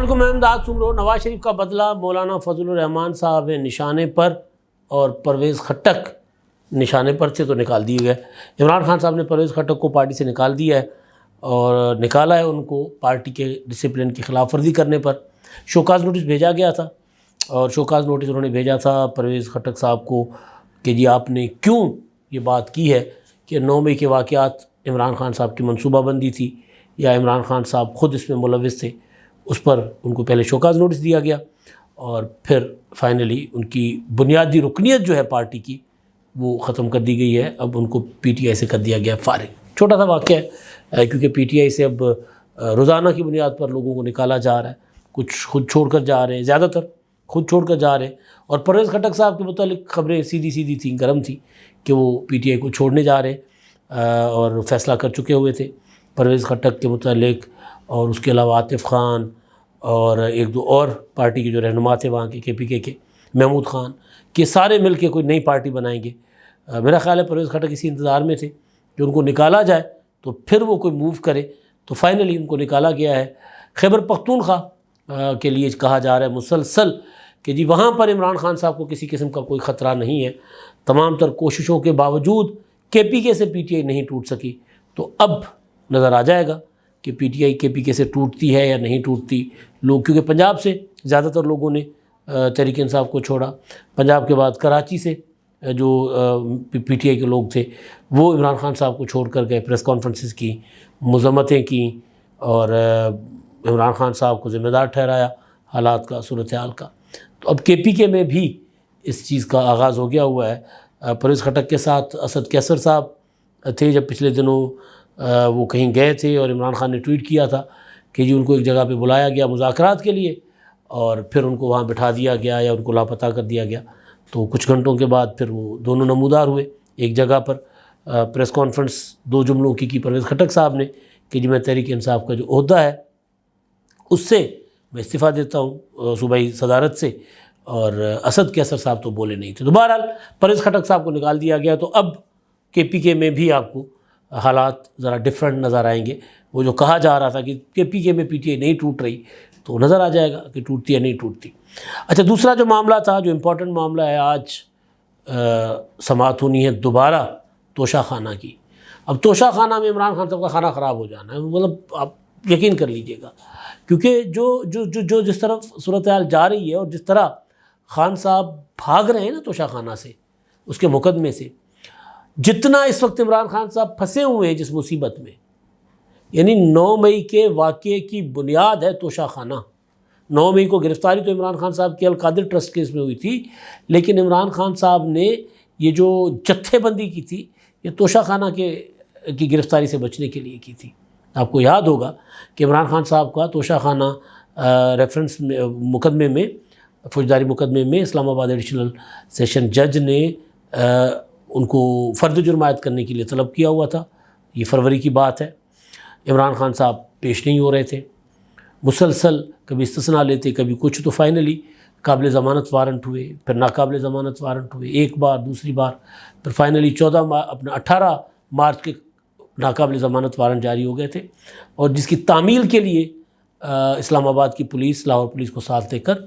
علیکم، میں امداد سمرو۔ نواز شریف کا بدلہ مولانا فضل الرحمان صاحب نشانے پر اور پرویز خٹک نشانے پر سے تو نکال دیے گئے۔ عمران خان صاحب نے پرویز خٹک کو پارٹی سے نکال دیا ہے اور نکالا ہے ان کو پارٹی کے ڈسپلن کی خلاف ورزی کرنے پر۔ شوکاز نوٹس بھیجا گیا تھا اور شوکاز نوٹس انہوں نے بھیجا تھا پرویز خٹک صاحب کو کہ جی آپ نے کیوں یہ بات کی ہے کہ 9 مئی کے واقعات عمران خان صاحب کی منصوبہ بندی تھی یا عمران خان صاحب خود اس میں ملوث تھے۔ اس پر ان کو پہلے شوکاز نوٹس دیا گیا اور پھر فائنلی ان کی بنیادی رکنیت جو ہے پارٹی کی وہ ختم کر دی گئی ہے۔ اب ان کو پی ٹی آئی سے کر دیا گیا فارغ۔ چھوٹا سا واقعہ ہے کیونکہ پی ٹی آئی سے اب روزانہ کی بنیاد پر لوگوں کو نکالا جا رہا ہے، کچھ خود چھوڑ کر جا رہے ہیں، زیادہ تر خود چھوڑ کر جا رہے ہیں۔ اور پرویز خٹک صاحب کے متعلق خبریں سیدھی تھیں، گرم تھیں کہ وہ پی ٹی آئی کو چھوڑنے جا رہے اور فیصلہ کر چکے ہوئے تھے پرویز خٹک کے متعلق، اور اس کے علاوہ عاطف خان اور ایک دو اور پارٹی کے جو رہنما تھے وہاں کے پی کے محمود خان کہ سارے مل کے کوئی نئی پارٹی بنائیں گے۔ میرا خیال ہے پرویز خٹک اسی انتظار میں تھے کہ ان کو نکالا جائے تو پھر وہ کوئی موو کرے، تو فائنلی ان کو نکالا گیا ہے۔ خیبر پختونخوا کے لیے کہا جا رہا ہے مسلسل کہ جی وہاں پر عمران خان صاحب کو کسی قسم کا کوئی خطرہ نہیں ہے۔ تمام تر کوششوں کے باوجود کے پی کے سے پی ٹی آئی نہیں ٹوٹ سکی، تو اب نظر آ جائے گا کہ پی ٹی آئی کے پی کے سے ٹوٹتی ہے یا نہیں ٹوٹتی۔ لوگ کیونکہ پنجاب سے زیادہ تر لوگوں نے تحریک انصاف کو چھوڑا، پنجاب کے بعد کراچی سے جو پی ٹی آئی کے لوگ تھے وہ عمران خان صاحب کو چھوڑ کر گئے، پریس کانفرنسز کی، مذمتیں کیں اور عمران خان صاحب کو ذمہ دار ٹھہرایا حالات کا، صورتحال کا۔ تو اب کے پی کے میں بھی اس چیز کا آغاز ہو گیا ہوا ہے۔ پرویز خٹک کے ساتھ اسد کیسر صاحب تھے جب پچھلے دنوں وہ کہیں گئے تھے اور عمران خان نے ٹویٹ کیا تھا کہ جی ان کو ایک جگہ پہ بلایا گیا مذاکرات کے لیے اور پھر ان کو وہاں بٹھا دیا گیا یا ان کو لاپتہ کر دیا گیا۔ تو کچھ گھنٹوں کے بعد پھر وہ دونوں نمودار ہوئے ایک جگہ پر۔ پریس کانفرنس 2 جملوں کی پرویز خٹک صاحب نے کہ جی میں تحریک انصاف کا جو عہدہ ہے اس سے میں استعفیٰ دیتا ہوں صوبائی صدارت سے، اور اسد کیسر صاحب تو بولے نہیں تھے۔ تو بہرحال پرویز خٹک صاحب کو نکال دیا گیا، تو اب کے پی کے میں بھی آپ کو حالات ذرا ڈیفرنٹ نظر آئیں گے۔ وہ جو کہا جا رہا تھا کہ پی کے میں پی ٹی آئی نہیں ٹوٹ رہی، تو نظر آ جائے گا کہ ٹوٹتی یا نہیں ٹوٹتی۔ اچھا، دوسرا جو معاملہ تھا، جو امپورٹنٹ معاملہ ہے، آج سماعت ہونی ہے دوبارہ توشہ خانہ کی۔ اب توشہ خانہ میں عمران خان صاحب کا کھانا خراب ہو جانا ہے، مطلب آپ یقین کر لیجئے گا، کیونکہ جو جس طرف صورتحال جا رہی ہے اور جس طرح خان صاحب بھاگ رہے ہیں نا توشہ خانہ سے، اس کے مقدمے سے، جتنا اس وقت عمران خان صاحب پھنسے ہوئے ہیں جس مصیبت میں، یعنی 9 مئی کے واقعے کی بنیاد ہے توشہ خانہ۔ 9 مئی کو گرفتاری تو عمران خان صاحب کی القادر ٹرسٹ کیس میں ہوئی تھی، لیکن عمران خان صاحب نے یہ جو جتھے بندی کی تھی یہ توشہ خانہ کی گرفتاری سے بچنے کے لیے کی تھی۔ آپ کو یاد ہوگا کہ عمران خان صاحب کا توشہ خانہ ریفرنس مقدمے میں، فوجداری مقدمے میں اسلام آباد ایڈیشنل سیشن جج نے ان کو فرد جرم عائد کرنے کے لیے طلب کیا ہوا تھا۔ یہ فروری کی بات ہے۔ عمران خان صاحب پیش نہیں ہو رہے تھے، مسلسل کبھی استثناء لیتے کبھی کچھ، تو فائنلی قابل ضمانت وارنٹ ہوئے، پھر ناقابل ضمانت وارنٹ ہوئے، ایک بار دوسری بار، پھر فائنلی 18 مارچ کے ناقابل ضمانت وارنٹ جاری ہو گئے تھے، اور جس کی تعمیل کے لیے اسلام آباد کی پولیس، لاہور پولیس کو ساتھ لے کر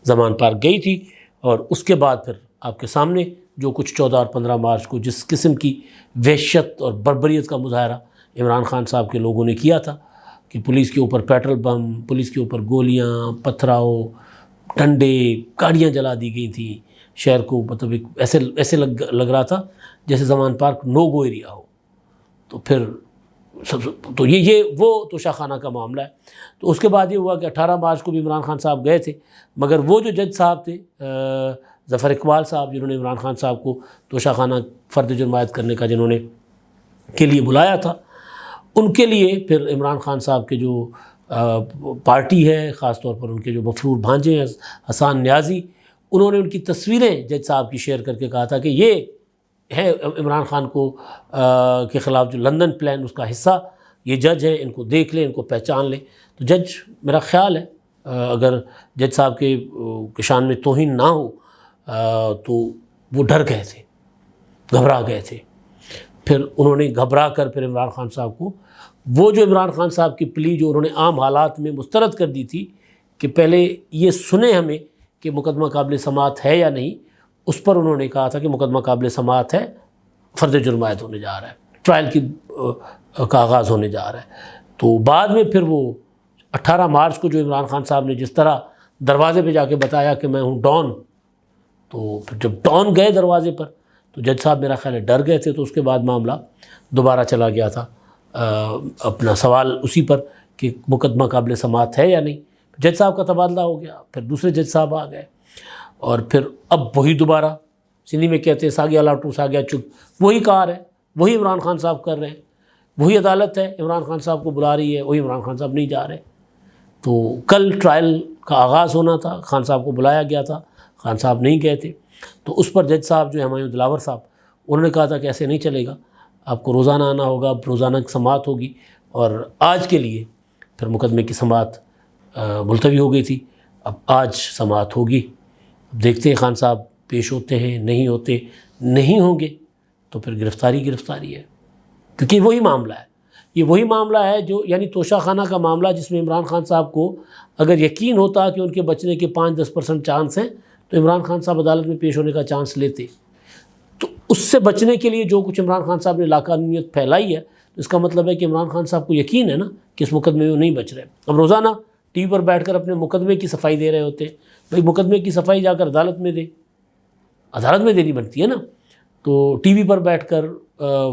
زمان پارک گئی تھی۔ اور اس کے بعد پھر آپ کے سامنے جو کچھ 14 اور 15 مارچ کو جس قسم کی وحشت اور بربریت کا مظاہرہ عمران خان صاحب کے لوگوں نے کیا تھا کہ پولیس کے اوپر پیٹرول بم، پولیس کے اوپر گولیاں، پتھراؤ، ڈنڈے، گاڑیاں جلا دی گئی تھیں شہر کو، مطلب ایسے لگ رہا تھا جیسے زمان پارک نو گو ایریا ہو۔ تو پھر تو یہ وہ توشہ خانہ کا معاملہ ہے۔ تو اس کے بعد یہ ہوا کہ 18 مارچ کو بھی عمران خان صاحب گئے تھے، مگر وہ جو جج صاحب تھے ظفر اقبال صاحب، جنہوں نے عمران خان صاحب کو توشہ خانہ فرد جرم عائد کرنے کا جنہوں نے کے لیے بلایا تھا، ان کے لیے پھر عمران خان صاحب کے جو پارٹی ہے، خاص طور پر ان کے جو مفرور بھانجے ہیں حسان نیازی، انہوں نے ان کی تصویریں جج صاحب کی شیئر کر کے کہا تھا کہ یہ ہے عمران خان کو کے خلاف جو لندن پلان اس کا حصہ، یہ جج ہے، ان کو دیکھ لیں، ان کو پہچان لیں۔ تو جج، میرا خیال ہے اگر جج صاحب کے شان میں توہین نہ ہو تو وہ ڈر گئے تھے، گھبرا گئے تھے۔ پھر انہوں نے گھبرا کر پھر عمران خان صاحب کو وہ جو عمران خان صاحب کی پلی جو انہوں نے عام حالات میں مسترد کر دی تھی کہ پہلے یہ سنیں ہمیں کہ مقدمہ قابل سماعت ہے یا نہیں. اس پر انہوں نے کہا تھا کہ مقدمہ قابل سماعت ہے، فرد جرم عائد ہونے جا رہا ہے، ٹرائل کا آغاز ہونے جا رہا ہے. تو بعد میں پھر وہ 18 مارچ کو جو عمران خان صاحب نے جس طرح دروازے پہ جا کے بتایا کہ میں ہوں ڈان، تو پھر جب ڈان گئے دروازے پر تو جج صاحب میرا خیال ہے ڈر گئے تھے. تو اس کے بعد معاملہ دوبارہ چلا گیا تھا اپنا سوال اسی پر کہ مقدمہ قابل سماعت ہے یا نہیں. جج صاحب کا تبادلہ ہو گیا، پھر دوسرے جج صاحب آ گئے، اور پھر اب وہی دوبارہ سندھی میں کہتے ہیں ساگیا لاٹو ساگیا چپ، وہی کار ہے، وہی عمران خان صاحب کر رہے ہیں، وہی عدالت ہے عمران خان صاحب کو بلا رہی ہے، وہی عمران خان صاحب نہیں جا رہے. تو کل ٹرائل کا آغاز ہونا تھا، خان صاحب کو بلایا گیا تھا، خان صاحب نہیں گئے تھے. تو اس پر جج صاحب جو ہمایوں دلاور صاحب، انہوں نے کہا تھا کہ ایسے نہیں چلے گا، آپ کو روزانہ آنا ہوگا، روزانہ کی سماعت ہوگی. اور آج کے لیے پھر مقدمے کی سماعت ملتوی ہو گئی تھی، اب آج سماعت ہوگی. اب دیکھتے ہیں خان صاحب پیش ہوتے ہیں نہیں ہوتے، نہیں ہوں گے تو پھر گرفتاری ہے، کیونکہ وہی معاملہ ہے. یہ وہی معاملہ ہے جو یعنی توشہ خانہ کا معاملہ، جس میں عمران خان صاحب کو اگر یقین ہوتا کہ ان کے بچنے کے 5-10% چانس ہیں تو عمران خان صاحب عدالت میں پیش ہونے کا چانس لیتے. تو اس سے بچنے کے لیے جو کچھ عمران خان صاحب نے لاقانونیت پھیلائی ہے، تو اس کا مطلب ہے کہ عمران خان صاحب کو یقین ہے نا کہ اس مقدمے میں وہ نہیں بچ رہے. اب روزانہ ٹی وی پر بیٹھ کر اپنے مقدمے کی صفائی دے رہے ہوتے. بھائی مقدمے کی صفائی جا کر عدالت میں دینی بنتی ہے نا. تو ٹی وی پر بیٹھ کر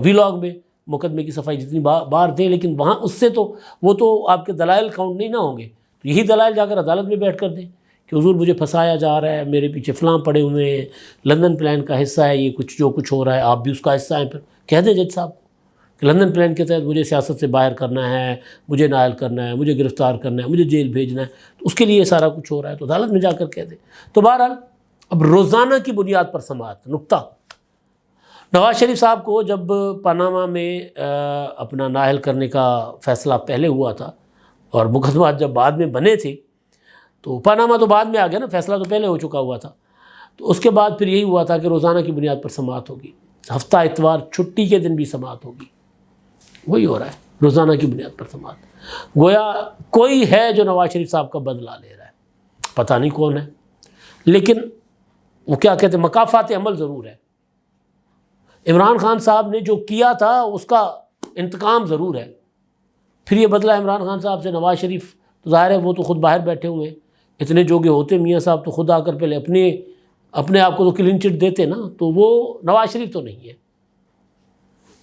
ویلاگ میں مقدمے کی صفائی جتنی بار دیں، لیکن وہاں اس سے تو وہ تو آپ کے دلائل کاؤنٹ نہیں نہ ہوں گے. تو یہی دلائل جا کر عدالت میں بیٹھ کر دیں کہ حضور مجھے پھنسایا جا رہا ہے، میرے پیچھے فلاں پڑے ہوئے ہیں، لندن پلان کا حصہ ہے یہ جو کچھ ہو رہا ہے، آپ بھی اس کا حصہ ہیں. پھر کہہ دیں جج صاحب کہ لندن پلان کے تحت مجھے سیاست سے باہر کرنا ہے، مجھے نائل کرنا ہے، مجھے گرفتار کرنا ہے، مجھے جیل بھیجنا ہے، تو اس کے لیے سارا کچھ ہو رہا ہے. تو عدالت میں جا کر کہہ دیں. تو بہرحال اب روزانہ کی بنیاد پر سماعت. نقطہ نواز شریف صاحب کو جب پاناما میں اپنا نااہل کرنے کا فیصلہ پہلے ہوا تھا اور مقدمات جب بعد میں بنے تھے، تو پاناما تو بعد میں آ گیا نا، فیصلہ تو پہلے ہو چکا ہوا تھا. تو اس کے بعد پھر یہی ہوا تھا کہ روزانہ کی بنیاد پر سماعت ہوگی، ہفتہ اتوار چھٹی کے دن بھی سماعت ہوگی. وہی ہو رہا ہے، روزانہ کی بنیاد پر سماعت. گویا کوئی ہے جو نواز شریف صاحب کا بدلہ لے رہا ہے، پتہ نہیں کون ہے، لیکن وہ کیا کہتے ہیں مکافات عمل ضرور ہے. عمران خان صاحب نے جو کیا تھا اس کا انتقام ضرور ہے. پھر یہ بدلہ عمران خان صاحب سے نواز شریف، تو ظاہر ہے وہ تو خود باہر بیٹھے ہوئے ہیں، اتنے جوگے ہوتے میاں صاحب تو خود آ کر پہلے اپنے آپ کو تو کلین چٹ دیتے نا. تو وہ نواز شریف تو نہیں ہے.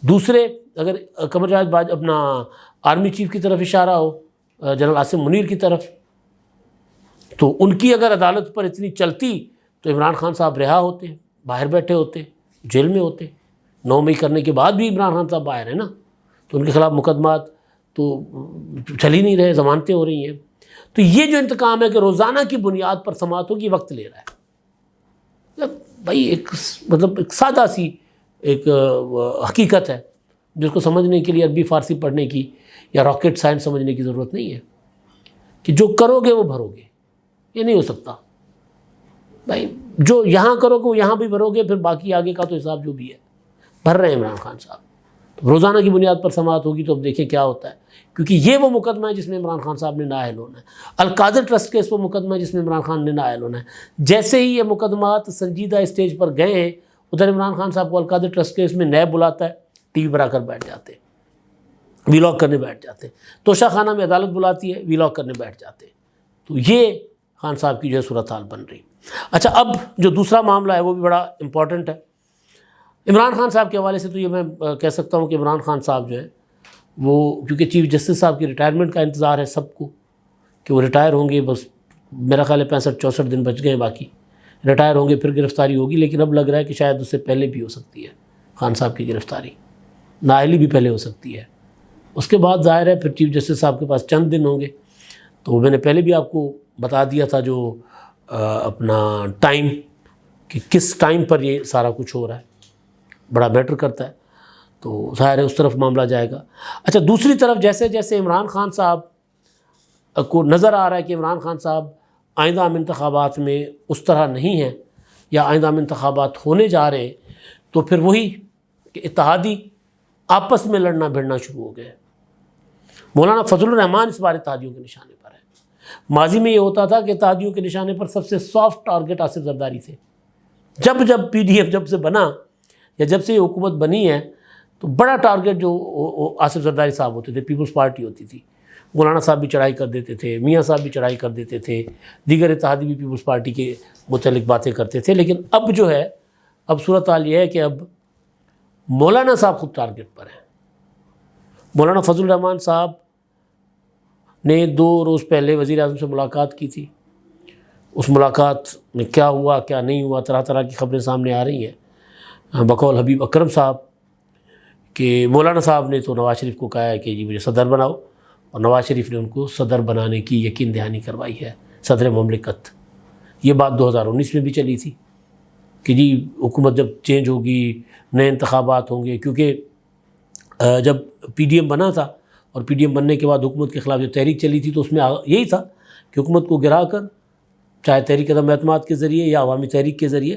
دوسرے اگر قمر جاوید اپنا آرمی چیف کی طرف اشارہ ہو، جنرل عاصم منیر کی طرف، تو ان کی اگر عدالت پر اتنی چلتی تو عمران خان صاحب رہا ہوتے، باہر بیٹھے ہوتے، جیل میں ہوتے. 9 مئی کرنے کے بعد بھی عمران خان صاحب باہر ہیں نا، تو ان کے خلاف مقدمات تو چل ہی نہیں رہے، ضمانتیں ہو رہی ہیں. تو یہ جو انتقام ہے کہ روزانہ کی بنیاد پر سماعت ہوگی، وقت لے رہا ہے. بھائی ایک سادہ سی ایک حقیقت ہے جس کو سمجھنے کے لیے عربی فارسی پڑھنے کی یا راکٹ سائنس سمجھنے کی ضرورت نہیں ہے کہ جو کرو گے وہ بھرو گے. یہ نہیں ہو سکتا بھائی، جو یہاں کرو گے وہ یہاں بھی بھرو گے، پھر باقی آگے کا تو حساب جو بھی ہے بھر رہے ہیں عمران خان صاحب. روزانہ کی بنیاد پر سماعت ہوگی تو اب دیکھیں کیا ہوتا ہے، کیونکہ یہ وہ مقدمہ ہے جس میں عمران خان صاحب نے نااہل ہونا ہے. القادر ٹرسٹ کیس وہ مقدمہ ہے جس میں عمران خان نے نااہل ہونا ہے. جیسے ہی یہ مقدمات سنجیدہ اسٹیج پر گئے ہیں، ادھر عمران خان صاحب کو القادر ٹرسٹ کیس میں نیب بلاتا ہے، ٹی وی پر آ کر بیٹھ جاتے، ویلاگ کرنے بیٹھ جاتے. توشہ خانہ میں عدالت بلاتی ہے، ویلاگ کرنے بیٹھ جاتے. تو یہ خان صاحب کی جو ہے صورتحال بن رہی. اچھا، اب جو دوسرا معاملہ ہے وہ بھی بڑا امپورٹنٹ ہے. عمران خان صاحب کے حوالے سے تو یہ میں کہہ سکتا ہوں کہ عمران خان صاحب جو ہے وہ، کیونکہ چیف جسٹس صاحب کی ریٹائرمنٹ کا انتظار ہے سب کو کہ وہ ریٹائر ہوں گے، بس میرا خیال ہے 65-64 دن بچ گئے، باقی ریٹائر ہوں گے، پھر گرفتاری ہوگی. لیکن اب لگ رہا ہے کہ شاید اس سے پہلے بھی ہو سکتی ہے خان صاحب کی گرفتاری، نااہلی بھی پہلے ہو سکتی ہے. اس کے بعد ظاہر ہے پھر چیف جسٹس صاحب کے پاس چند دن ہوں گے. تو میں نے پہلے بھی آپ کو بتا دیا تھا جو اپنا ٹائم، کہ کس ٹائم پر یہ سارا کچھ ہو رہا ہے، بڑا میٹر کرتا ہے. تو ظاہر ہے اس طرف معاملہ جائے گا. اچھا، دوسری طرف جیسے جیسے عمران خان صاحب کو نظر آ رہا ہے کہ عمران خان صاحب آئندہ انتخابات میں اس طرح نہیں ہیں یا آئندہ انتخابات ہونے جا رہے ہیں، تو پھر وہی کہ اتحادی آپس میں لڑنا بھڑنا شروع ہو گئے. مولانا فضل الرحمان اس بار اتحادیوں کے نشانے پر ہے. ماضی میں یہ ہوتا تھا کہ اتحادیوں کے نشانے پر سب سے سافٹ ٹارگٹ آصف زرداری تھے. جب پی ڈی ایف جب سے بنا یا جب سے یہ حکومت بنی ہے تو بڑا ٹارگٹ جو آصف زرداری صاحب ہوتے تھے. پیپلز پارٹی ہوتی تھی, مولانا صاحب بھی چڑھائی کر دیتے تھے, میاں صاحب بھی چڑھائی کر دیتے تھے, دیگر اتحادی بھی پیپلز پارٹی کے متعلق باتیں کرتے تھے. لیکن اب جو ہے, اب صورتحال یہ ہے کہ اب مولانا صاحب خود ٹارگٹ پر ہیں. مولانا فضل الرحمان صاحب نے 2 روز پہلے وزیر اعظم سے ملاقات کی تھی. اس ملاقات میں کیا ہوا کیا نہیں ہوا, طرح طرح کی خبریں سامنے آ رہی ہیں. بقول حبیب اکرم صاحب کہ مولانا صاحب نے تو نواز شریف کو کہا ہے کہ جی مجھے صدر بناؤ, اور نواز شریف نے ان کو صدر بنانے کی یقین دہانی کروائی ہے, صدر مملکت. یہ بات 2019 میں بھی چلی تھی کہ جی حکومت جب چینج ہوگی, نئے انتخابات ہوں گے, کیونکہ جب پی ڈی ایم بنا تھا اور پی ڈی ایم بننے کے بعد حکومت کے خلاف جو تحریک چلی تھی تو اس میں یہی تھا کہ حکومت کو گرا کر, چاہے تحریک عدم اعتماد کے ذریعے یا عوامی تحریک کے ذریعے,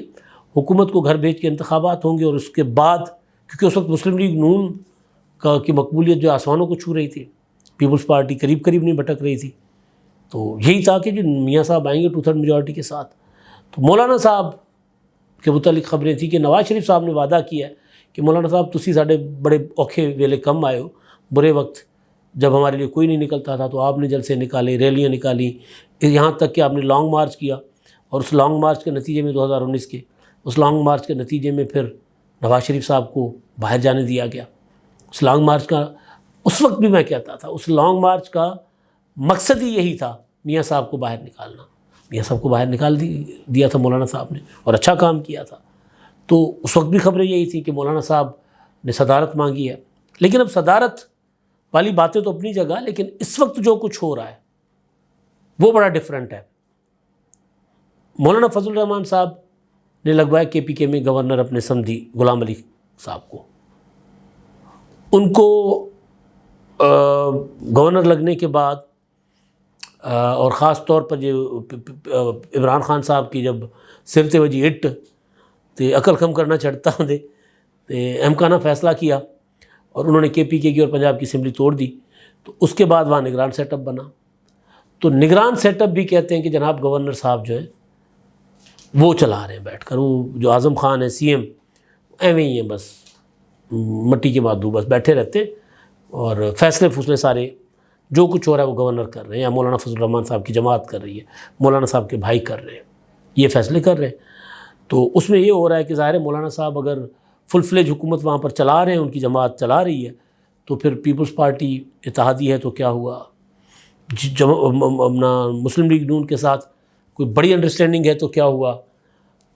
حکومت کو گھر بھیج کے انتخابات ہوں گے. اور اس کے بعد کیونکہ اس وقت مسلم لیگ نون کی مقبولیت جو آسمانوں کو چھو رہی تھی, پیپلز پارٹی قریب قریب نہیں بھٹک رہی تھی, تو یہی تھا کہ جو میاں صاحب آئیں گے 2/3 میجورٹی کے ساتھ. تو مولانا صاحب کے متعلق خبریں تھیں کہ نواز شریف صاحب نے وعدہ کیا ہے کہ مولانا صاحب تسی ساڈے بڑے اوکھے ویلے کم آئے ہو, برے وقت جب ہمارے لیے کوئی نہیں نکلتا تھا تو آپ نے جلسے نکالے, ریلیاں نکالی, یہاں تک کہ آپ نے لانگ مارچ کیا. اور اس لانگ مارچ کے نتیجے میں 2019 کے اس لانگ مارچ کے نتیجے میں پھر نواز شریف صاحب کو باہر جانے دیا گیا. اس لانگ مارچ کا اس وقت بھی میں کہتا تھا, اس لانگ مارچ کا مقصد ہی یہی تھا میاں صاحب کو باہر نکالنا. میاں صاحب کو باہر نکال دیا تھا مولانا صاحب نے, اور اچھا کام کیا تھا. تو اس وقت بھی خبریں یہی تھیں کہ مولانا صاحب نے صدارت مانگی ہے. لیکن اب صدارت والی باتیں تو اپنی جگہ, لیکن اس وقت جو کچھ ہو رہا ہے وہ بڑا ڈیفرنٹ ہے. مولانا فضل الرحمان صاحب نے لگوایا کے پی کے میں گورنر اپنے سمدھی غلام علی صاحب کو. ان کو گورنر لگنے کے بعد اور خاص طور پر جو عمران خان صاحب کی جب سر تے وجی اٹ تے عقل کم کرنا چڑھتا دے امکانہ فیصلہ کیا اور انہوں نے کے پی کے کی اور پنجاب کی اسمبلی توڑ دی, تو اس کے بعد وہاں نگران سیٹ اپ بنا. تو نگران سیٹ اپ بھی کہتے ہیں کہ جناب گورنر صاحب جو ہیں وہ چلا رہے ہیں بیٹھ کر. وہ جو اعظم خان ہے سی ایم ایویں ہی ہیں, بس مٹی کے مادو, بس بیٹھے رہتے اور فیصلے سارے جو کچھ ہو رہا ہے وہ گورنر کر رہے ہیں, یا مولانا فضل الرحمان صاحب کی جماعت کر رہی ہے, مولانا صاحب کے بھائی کر رہے ہیں, یہ فیصلے کر رہے ہیں. تو اس میں یہ ہو رہا ہے کہ ظاہر ہے مولانا صاحب اگر فل فلیج حکومت وہاں پر چلا رہے ہیں, ان کی جماعت چلا رہی ہے, تو پھر پیپلز پارٹی اتحادی ہے تو کیا ہوا, اپنا مسلم لیگ نون کے ساتھ کوئی بڑی انڈرسٹینڈنگ ہے تو کیا ہوا,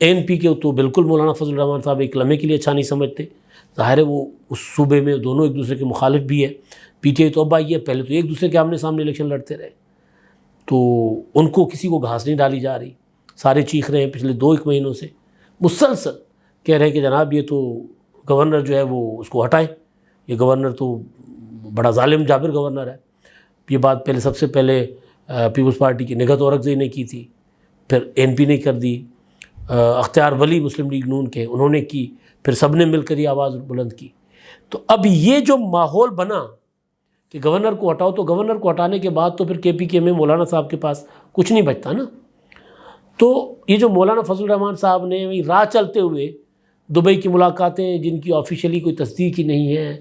اے این پی کے تو بالکل مولانا فضل الرحمان صاحب ایک لمحے کے لیے اچھا نہیں سمجھتے. ظاہر ہے وہ اس صوبے میں دونوں ایک دوسرے کے مخالف بھی ہے. پی ٹی آئی تو اب آئی ہے, پہلے تو ایک دوسرے کے آمنے سامنے الیکشن لڑتے رہے, تو ان کو کسی کو گھاس نہیں ڈالی جا رہی. سارے چیخ رہے ہیں پچھلے 2-1 مہینوں سے مسلسل, کہہ رہے ہیں کہ جناب یہ تو گورنر جو ہے وہ اس کو ہٹائیں, یہ گورنر تو بڑا ظالم جابر گورنر ہے. یہ بات پہلے سب سے پہلے پیپلز پارٹی کی نگہت اورکزئی نے کی تھی, پھر این پی نے کر دی, اختیار ولی مسلم لیگ نون کے انہوں نے کی, پھر سب نے مل کر یہ آواز بلند کی. تو اب یہ جو ماحول بنا کہ گورنر کو ہٹاؤ, تو گورنر کو ہٹانے کے بعد تو پھر کے پی کے میں مولانا صاحب کے پاس کچھ نہیں بچتا نا. تو یہ جو مولانا فضل الرحمان صاحب نے راہ چلتے ہوئے دبئی کی ملاقاتیں جن کی آفیشیلی کوئی تصدیق ہی نہیں ہے,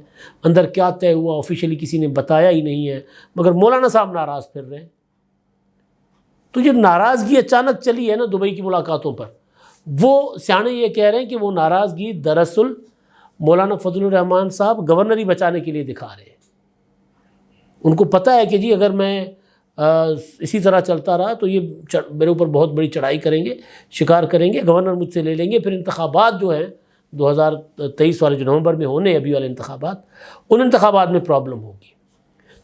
اندر کیا طے ہوا آفیشیلی کسی نے بتایا ہی نہیں ہے, مگر مولانا صاحب ناراض پھر رہے ہیں. تو یہ ناراضگی اچانک چلی ہے نا دبئی کی ملاقاتوں پر, وہ سیانے یہ کہہ رہے ہیں کہ وہ ناراضگی دراصل مولانا فضل الرحمان صاحب گورنر ہی بچانے کے لیے دکھا رہے ہیں. ان کو پتہ ہے کہ جی اگر میں اسی طرح چلتا رہا تو یہ میرے اوپر بہت بڑی چڑھائی کریں گے, شکار کریں گے, گورنر مجھ سے لے لیں گے, پھر انتخابات جو ہیں 2023 والے جو نومبر میں ہونے ابھی والے انتخابات, ان انتخابات میں پرابلم ہوگی.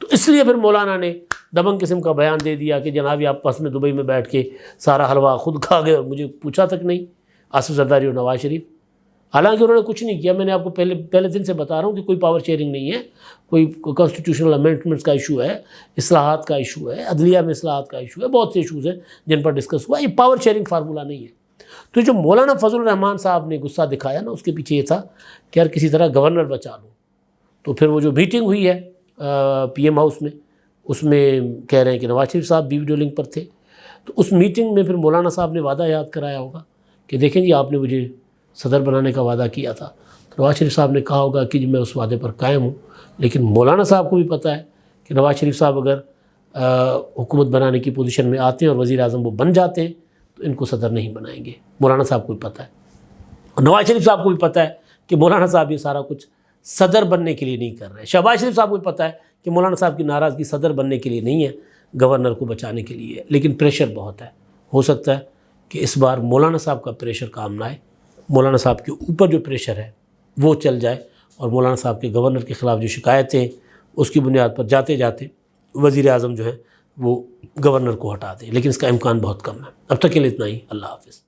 تو اس لیے پھر مولانا نے دبنگ قسم کا بیان دے دیا کہ جناب یہ آپ پاس میں دبئی میں بیٹھ کے سارا حلوہ خود کھا گئے اور مجھے پوچھا تک نہیں, آصف زرداری اور نواز شریف. حالانکہ انہوں نے کچھ نہیں کیا, میں نے آپ کو پہلے دن سے بتا رہا ہوں کہ کوئی پاور شیئرنگ نہیں ہے, کوئی کانسٹیٹیوشنل امینڈمنٹس کا ایشو ہے, اصلاحات کا ایشو ہے, عدلیہ میں اصلاحات کا ایشو ہے, بہت سے ایشوز ہیں جن پر ڈسکس ہوا. یہ پاور شیئرنگ فارمولہ نہیں ہے. تو جو مولانا فضل الرحمان صاحب نے غصہ دکھایا نا, اس کے پیچھے یہ تھا کہ یار کسی طرح گورنر بچا لو. تو پھر وہ جو میٹنگ ہوئی ہے پی ایم ہاؤس میں, اس میں کہہ رہے ہیں کہ نواز شریف صاحب بھی ویڈیو لنک پر تھے۔ تو اس میٹنگ میں پھر مولانا صاحب نے وعدہ یاد کرایا ہوگا کہ دیکھیں جی آپ نے مجھے صدر بنانے کا وعدہ کیا تھا، تو نواز شریف صاحب نے کہا ہوگا کہ جی میں اس وعدے پر قائم ہوں۔ لیکن مولانا صاحب کو بھی پتہ ہے کہ نواز شریف صاحب اگر حکومت بنانے کی پوزیشن میں آتے ہیں اور وزیر اعظم وہ بن جاتے ہیں تو ان کو صدر نہیں بنائیں گے۔ مولانا صاحب کو بھی پتہ ہے، اور نواز شریف صاحب کو بھی پتہ ہے کہ مولانا صاحب یہ سارا کچھ صدر بننے کے لیے نہیں کر رہے۔ شہباز شریف صاحب کو بھی پتہ ہے کہ مولانا صاحب کی ناراضگی صدر بننے کے لیے نہیں ہے، گورنر کو بچانے کے لیے ہے، لیکن پریشر بہت ہے۔ ہو سکتا ہے کہ اس بار مولانا صاحب کا پریشر کام نہ آئے، مولانا صاحب کے اوپر جو پریشر ہے وہ چل جائے، اور مولانا صاحب کے گورنر کے خلاف جو شکایتیں اس کی بنیاد پر جاتے جاتے وزیر اعظم جو ہے وہ گورنر کو ہٹا دیں، لیکن اس کا امکان بہت کم ہے۔ اب تک کے لیے اتنا ہی، اللہ حافظ۔